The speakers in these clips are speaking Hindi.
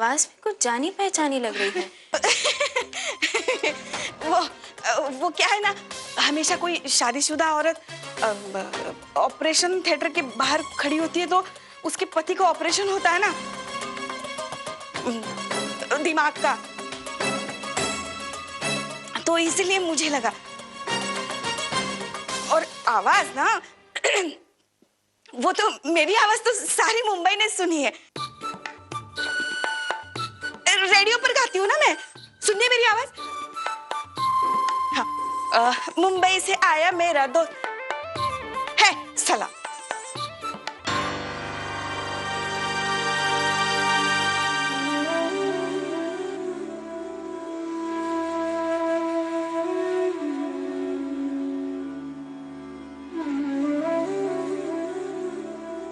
आवाज भी कुछ जानी पहचानी लग रही है। वो क्या है ना, हमेशा कोई शादीशुदा औरत ऑपरेशन थिएटर के बाहर खड़ी होती है तो उसके पति का ऑपरेशन होता है ना, दिमाग का, तो इसलिए मुझे लगा। और आवाज ना वो तो मेरी आवाज तो सारी मुंबई ने सुनी है। रेडियो पर गाती हूँ ना मैं, सुनिए मेरी आवाज। हाँ, मुंबई से आया मेरा दोस्त है सलाम।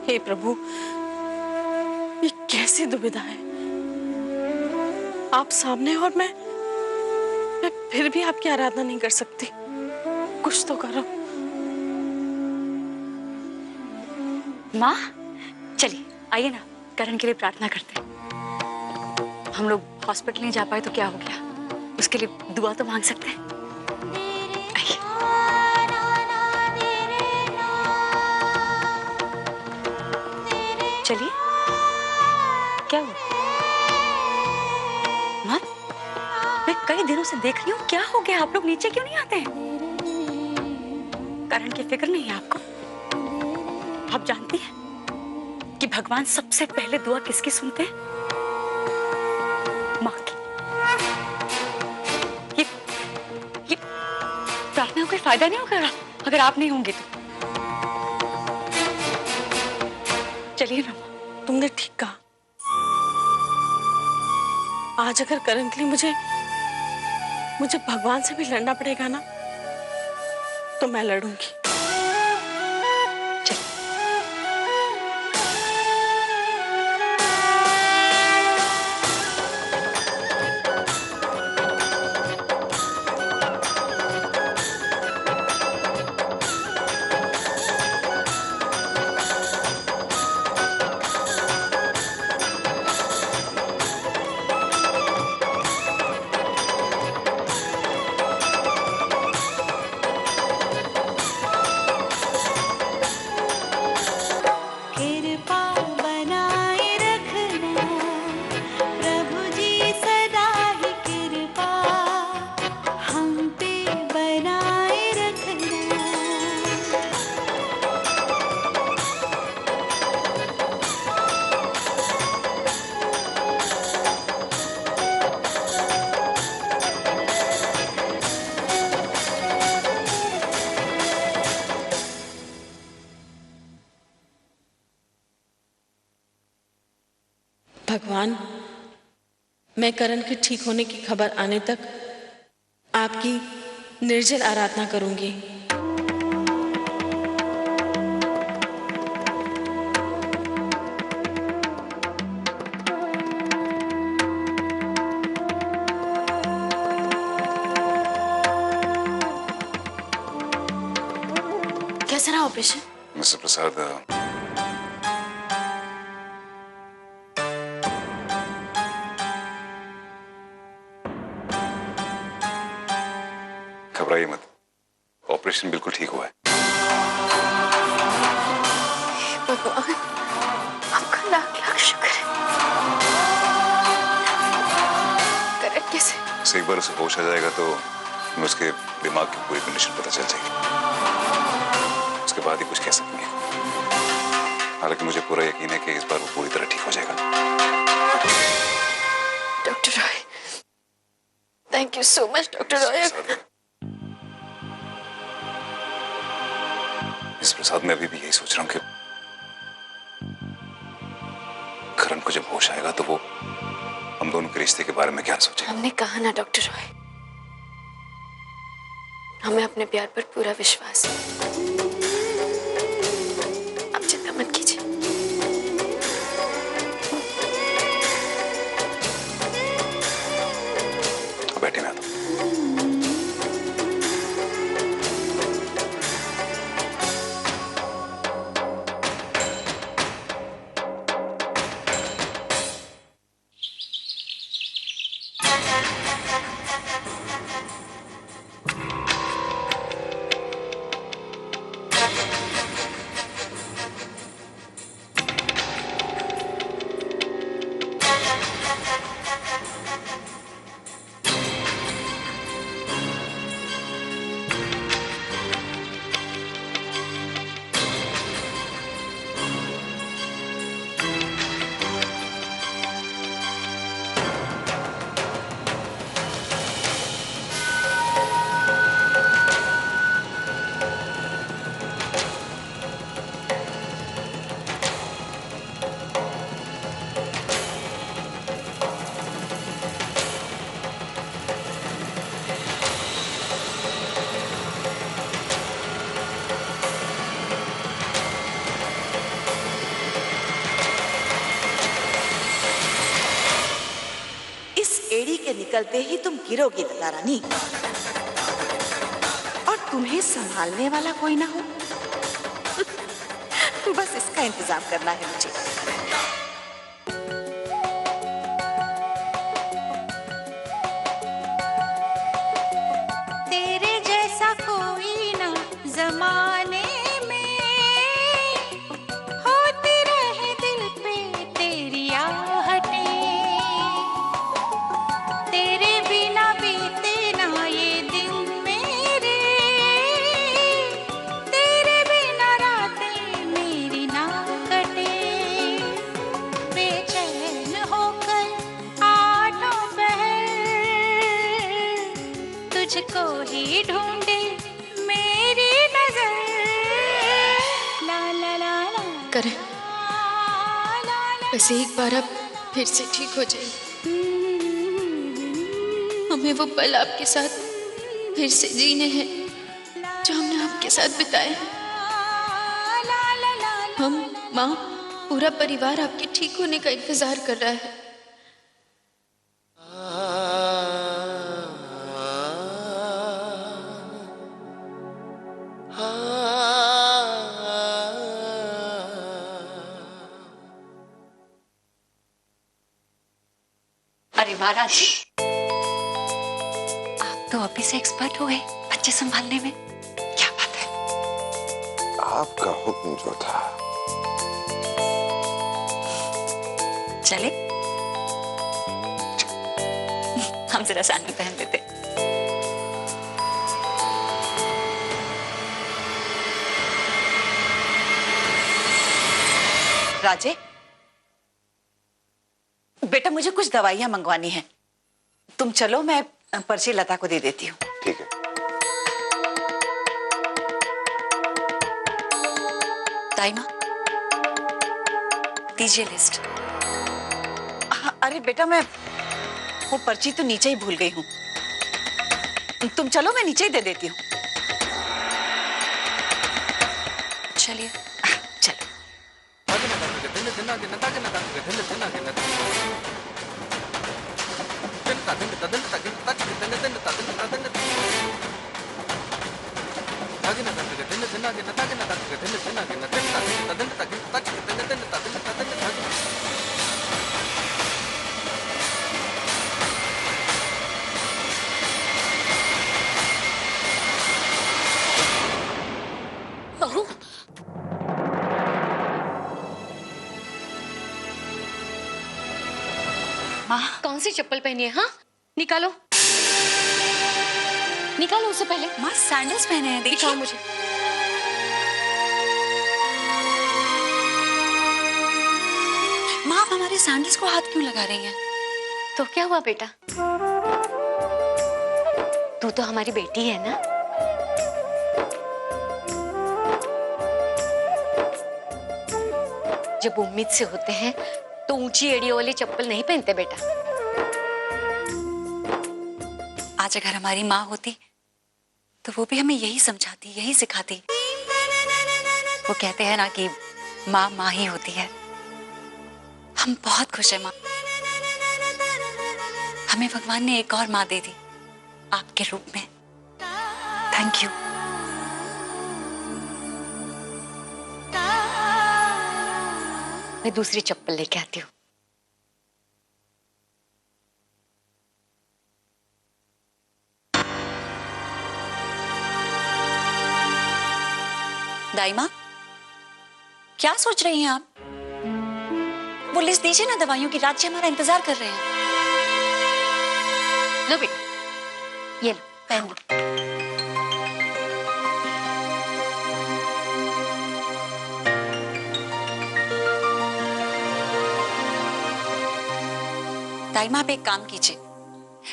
हे प्रभु, ये कैसी दुविधा है। आप सामने और मैं फिर भी आपकी आराधना नहीं कर सकती। कुछ तो करो। माँ, चलिए आइए ना, करण के लिए प्रार्थना करते हैं। हम लोग हॉस्पिटल नहीं जा पाए तो क्या हो गया, उसके लिए दुआ तो मांग सकते हैं। चलिए, क्या हुआ? माँ, मैं कई दिनों से देख रही हूँ, क्या हो गया? आप लोग नीचे क्यों नहीं आते हैं? करण की फिक्र नहीं है आपको? आप जानती हैं कि भगवान सबसे पहले दुआ किसकी सुनते हैं? माँ की। ये प्रार्थना का कोई फायदा नहीं होगा अगर आप नहीं होंगे तो। चलिए ना। तुमने ठीक कहा। आज अगर करण के लिए मुझे भगवान से भी लड़ना पड़ेगा ना, तो मैं लड़ूंगी। भगवान, मैं करण के ठीक होने की खबर आने तक आपकी निर्जल आराधना करूंगी। कैसा रहा ऑपरेशन? मिस्टर प्रसाद, घबराइए मत, ऑपरेशन बिल्कुल ठीक हुआ है। भगवान, आपका लाख लाख शुक्र है। करण कैसे? एक बार उसे होश आ जाएगा तो हमें उसके दिमाग की पूरी कंडीशन पता चल जाएगी। उसके बाद ही कुछ कह सकेंगे। हालांकि मुझे पूरा यकीन है कि इस बार वो पूरी तरह ठीक हो जाएगा। Doctor Roy, thank you so much doctor Roy. इस प्रसाद, मैं अभी भी यही सोच रहा हूँ कि करण को जब होश आएगा तो वो हम दोनों के रिश्ते के बारे में क्या सोचेगा। हमने कहा ना डॉक्टर रॉय, हमें अपने प्यार पर पूरा विश्वास है। आप चिंता मत कीजिए। बैठे ना तो। निकलते ही तुम गिरोगी लता रानी, और तुम्हें संभालने वाला कोई ना हो। बस इसका इंतजाम करना है मुझे। तेरे जैसा कोई ना जमाने में, होती रहे दिल पे तेरी आहटें, तेरे बिना बीते ना ये दिन मेरे, तेरे बिना रातें मेरी ना कटे, बेचैन होकर आठों पहर तुझको ही ढूंढे मेरी नजर। ला ला ला ला करण, ला बस एक बार अब फिर से ठीक हो जाए। हमें वो पल आपके साथ फिर से जीने हैं जो हमने आपके साथ बिताए हैं। हम, माँ, पूरा परिवार आपके ठीक होने का इंतजार कर रहा है। अरे महाराज जी, आप तो अभी से एक्सपर्ट हो गए बच्चे संभालने में। क्या बात है। आपका हुक्म जो था। चले, हम जरा सैंडल पहन लेते। राजे, बेटा मुझे कुछ दवाइयां मंगवानी है, तुम चलो, मैं पर्ची लता को दे देती हूँ। ठीक है। ताई माँ, दीजिए लिस्ट। अरे बेटा, मैं वो पर्ची तो नीचे ही भूल गई हूँ, तुम चलो, मैं नीचे ही दे देती हूँ। चलिए। चलो। बहू, माँ, कौन सी चप्पल पहनी है? हाँ, निकालो, निकालो उससे पहले। माँ सैंडल्स पहने हैं, दिखाओ देखिए। मुझे। माँ, आप हमारे सैंडल्स को हाथ क्यों लगा रही हैं? तो क्या हुआ बेटा, तू तो हमारी बेटी है ना। जब उम्मीद से होते हैं तो ऊंची एड़ियों वाली चप्पल नहीं पहनते बेटा। आज अगर हमारी माँ होती तो वो भी हमें यही समझाती, यही सिखाती। वो कहते हैं ना कि माँ माँ ही होती है। हम बहुत खुश हैं माँ, हमें भगवान ने एक और माँ दे दी आपके रूप में। Thank you. मैं दूसरी चप्पल लेके आती हूँ। दाई माँ, क्या सोच रही हैं आप? वो लिस्ट दीजिए ना दवाइयों की, राज्य हमारा इंतजार कर रहे हैं। लो बेटा, ये लो, पहन लो। दाई माँ, आप एक काम कीजिए,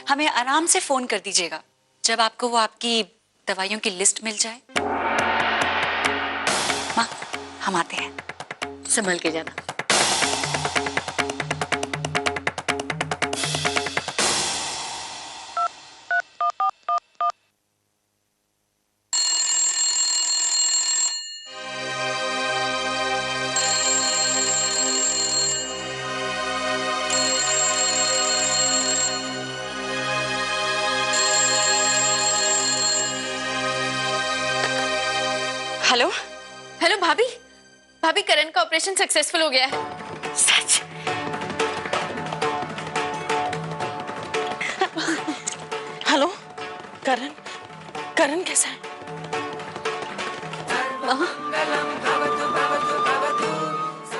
हमें आराम से फोन कर दीजिएगा जब आपको वो आपकी दवाइयों की लिस्ट मिल जाए। माँ, हम आते हैं। संभल के जाना। हेलो। हेलो भाभी, भाभी करण का ऑपरेशन सक्सेसफुल हो गया है। सच? हेलो, करण, करण कैसा है?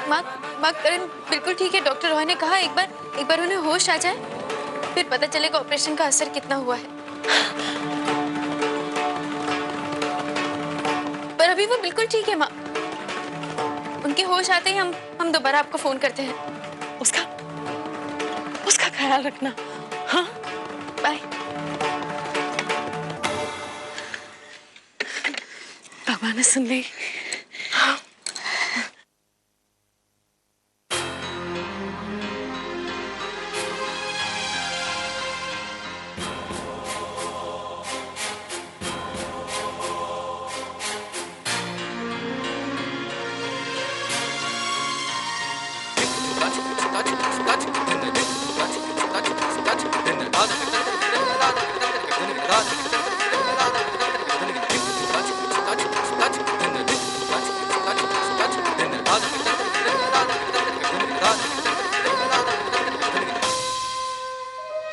माँ करण बिल्कुल ठीक है। डॉक्टर रॉय ने कहा एक बार उन्हें होश आ जाए, फिर पता चलेगा ऑपरेशन का असर कितना हुआ है। पर अभी वो बिल्कुल ठीक है माँ। उनके होश आते ही हम दोबारा आपको फोन करते हैं। उसका ख्याल रखना। हाँ, बाय। भगवान ने सुन ली।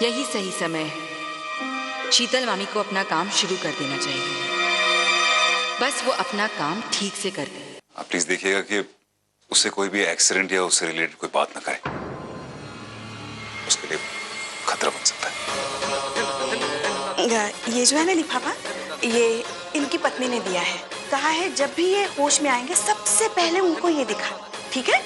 यही सही समय है। शीतल मामी को अपना काम शुरू कर देना चाहिए। बस वो अपना काम ठीक से कर दे। आप प्लीज देखिएगा कि उससे कोई भी एक्सीडेंट या उससे रिलेटेड कोई बात ना करे, उसके लिए खतरा बन सकता है। ये जो है ना लिफाफा, ये इनकी पत्नी ने दिया है। कहा है जब भी ये होश में आएंगे सबसे पहले उनको ये दिखा, ठीक है?